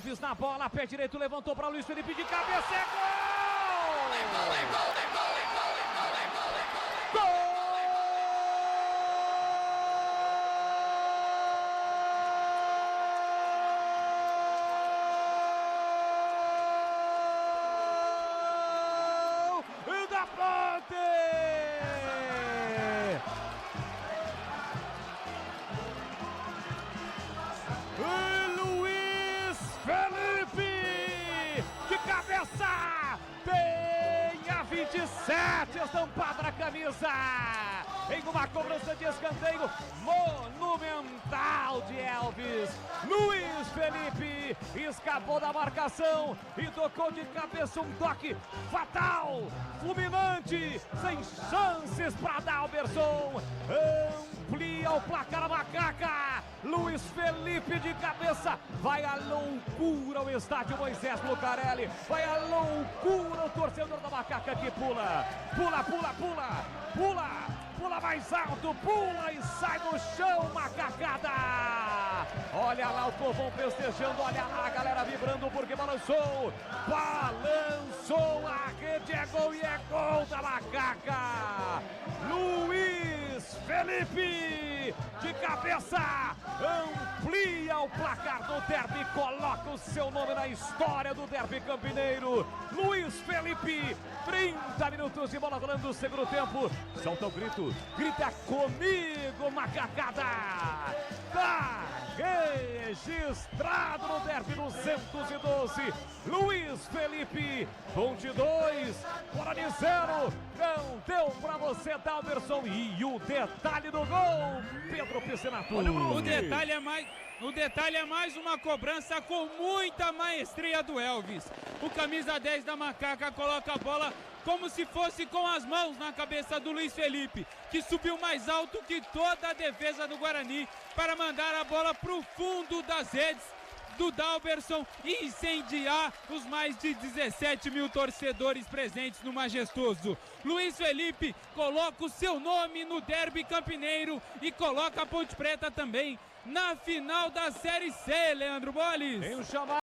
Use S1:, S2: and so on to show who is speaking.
S1: Alves na bola, pé direito, levantou para Luiz Felipe de cabeça, é gol! Gol! Da Ponte! Luiz Felipe de cabeça, tem a 27 estampada na camisa, em uma cobrança de escanteio monumental de Elvis. Luiz Felipe escapou da marcação e tocou de cabeça um toque fatal, fulminante, sem chances para Dalberson. Amplia o placar a Macaca. Luiz Felipe de cabeça. Vai à loucura o estádio Moisés Lucarelli. Vai à loucura o torcedor da Macaca que pula. Pula, pula, pula. Pula. Pula mais alto. Pula e sai do chão, Macacada. Olha lá o povão festejando. Olha lá a galera vibrando porque balançou. Balançou a rede. É gol e é gol da Macaca. Luiz Felipe de cabeça amplia o placar do derby, coloca o seu nome na história do derby campineiro. Luiz Felipe, 30 minutos de bola rolando no segundo tempo. Solta o grito, grita comigo, Macacada. Tá registrado no derby 212. Luiz Felipe, Ponte 2, fora de 0. Não deu pra você, Dalberson. E o detalhe do gol, Pedro Piscinato.
S2: O detalhe é mais uma cobrança com muita maestria do Elvis. O camisa 10 da Macaca coloca a bola como se fosse com as mãos na cabeça do Luiz Felipe, que subiu mais alto que toda a defesa do Guarani para mandar a bola para o fundo das redes do Dalberson e incendiar os mais de 17 mil torcedores presentes no Majestoso. Luiz Felipe coloca o seu nome no derby campineiro e coloca a Ponte Preta também na final da Série C, Leandro Bolles.